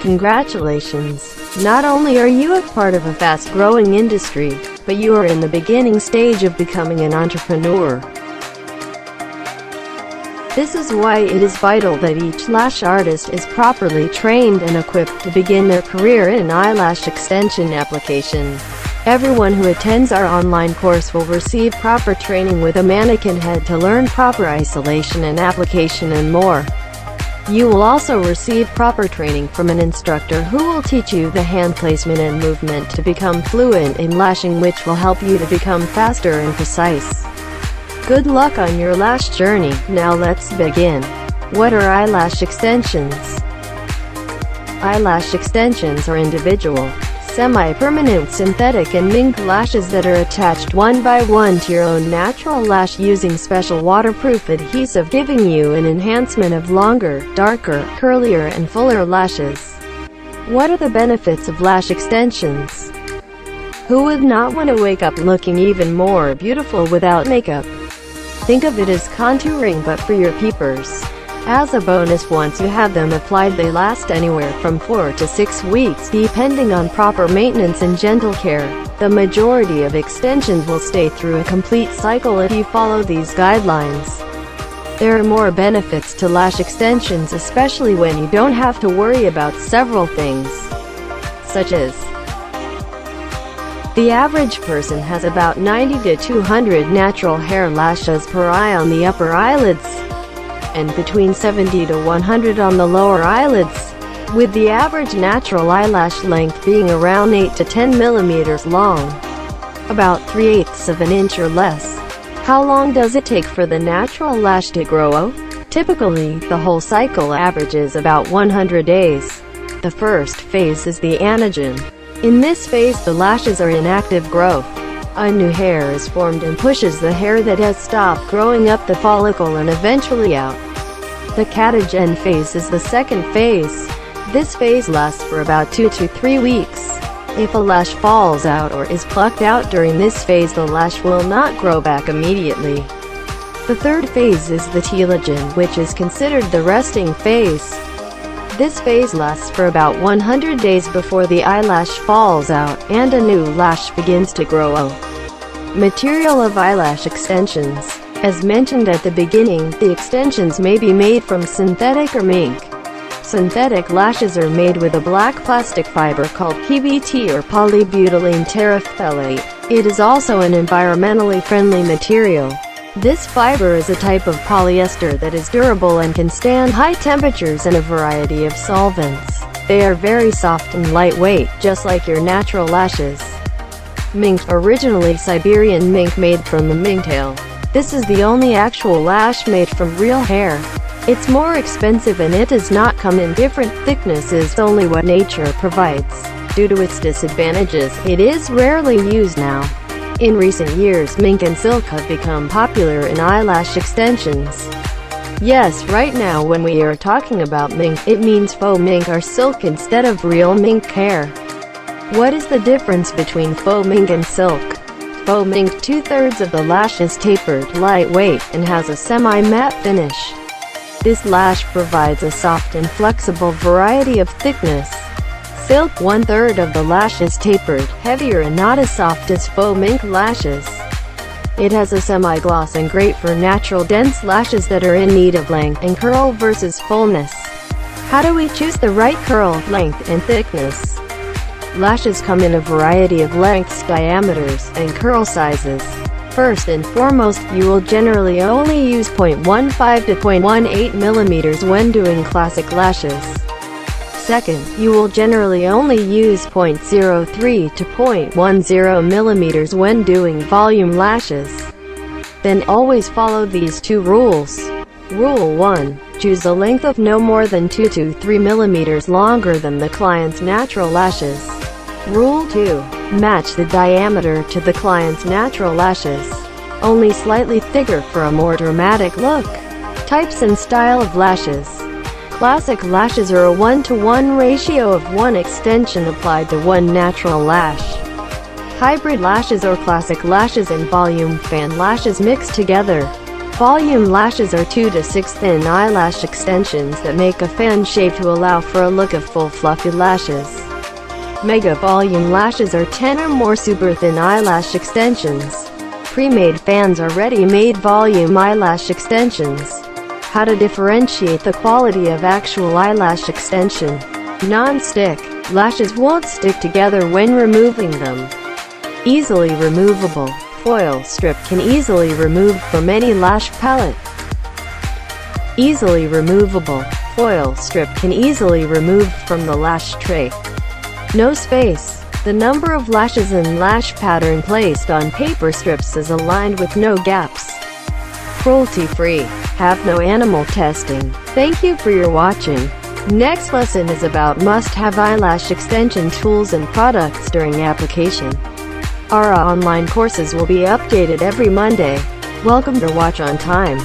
Congratulations! Not only are you a part of a fast-growing industry, but you are in the beginning stage of becoming an entrepreneur. This is why it is vital that each lash artist is properly trained and equipped to begin their career in eyelash extension application. Everyone who attends our online course will receive proper training with a mannequin head to learn proper isolation and application and more. You will also receive proper training from an instructor who will teach you the hand placement and movement to become fluent in lashing, which will help you to become faster and precise. Good luck on your lash journey. Now let's begin. What are eyelash extensions? Eyelash extensions are individual, semi-permanent synthetic and mink lashes that are attached one by one to your own natural lash using special waterproof adhesive, giving you an enhancement of longer, darker, curlier and fuller lashes. What are the benefits of lash extensions? Who would not want to wake up looking even more beautiful without makeup? Think of it as contouring but for your peepers. As a bonus, once you have them applied, they last anywhere from 4 to 6 weeks depending on proper maintenance and gentle care. The majority of extensions will stay through a complete cycle if you follow these guidelines. There are more benefits to lash extensions, especially when you don't have to worry about several things, such as the average person has about 90 to 200 natural hair lashes per eye on the upper eyelids, and between 70 to 100 on the lower eyelids, with the average natural eyelash length being around 8 to 10 millimeters long, about 3/8 of an inch or less. How long does it take for the natural lash to grow? Typically, the whole cycle averages about 100 days. The first phase is the anagen. In this phase, the lashes are in active growth. A new hair is formed and pushes the hair that has stopped growing up the follicle and eventually out. The catagen phase is the second phase. This phase lasts for about 2 to 3 weeks. If a lash falls out or is plucked out during this phase, the lash will not grow back immediately. The third phase is the telogen, which is considered the resting phase. This phase lasts for about 100 days before the eyelash falls out and a new lash begins to grow. Material of eyelash extensions. As mentioned at the beginning, the extensions may be made from synthetic or mink. Synthetic lashes are made with a black plastic fiber called PBT or polybutylene terephthalate. It is also an environmentally friendly material. This fiber is a type of polyester that is durable and can stand high temperatures and a variety of solvents. They are very soft and lightweight, just like your natural lashes. Mink, originally Siberian mink made from the mink tail. This is the only actual lash made from real hair. It's more expensive and it does not come in different thicknesses, only what nature provides. Due to its disadvantages, it is rarely used now. In recent years, mink and silk have become popular in eyelash extensions. Yes, right now when we are talking about mink, it means faux mink or silk instead of real mink hair. What is the difference between faux mink and silk? Faux mink, 2/3 of the lash is tapered, lightweight, and has a semi-matte finish. This lash provides a soft and flexible variety of thickness. Silk, 1/3 of the lash is tapered, heavier and not as soft as faux mink lashes. It has a semi-gloss and great for natural dense lashes that are in need of length and curl versus fullness. How do we choose the right curl, length, and thickness? Lashes come in a variety of lengths, diameters, and curl sizes. First and foremost, you will generally only use 0.15 to 0.18 millimeters when doing classic lashes. Second, you will generally only use 0.03 to 0.10 millimeters when doing volume lashes. Then always follow these two rules. Rule 1. Choose a length of no more than 2 to 3 millimeters longer than the client's natural lashes. Rule 2. Match the diameter to the client's natural lashes, only slightly thicker for a more dramatic look. Types and style of lashes. Classic lashes are a 1-to-1 ratio of 1 extension applied to 1 natural lash. Hybrid lashes or classic lashes and volume fan lashes mixed together. Volume lashes are 2 to 6 thin eyelash extensions that make a fan shape to allow for a look of full fluffy lashes. Mega volume lashes are 10 or more super thin eyelash extensions. Pre-made fans are ready-made volume eyelash extensions. How to differentiate the quality of actual eyelash extension. Non-stick. Lashes won't stick together when removing them. Easily removable. Foil strip can easily remove from any lash palette. Easily removable. Foil strip can easily remove from the lash tray. No space. The number of lashes and lash pattern placed on paper strips is aligned with no gaps. Cruelty-free. Have no animal testing. Thank you for your watching. Next lesson is about must-have eyelash extension tools and products during application. Our online courses will be updated every Monday. Welcome to watch on time.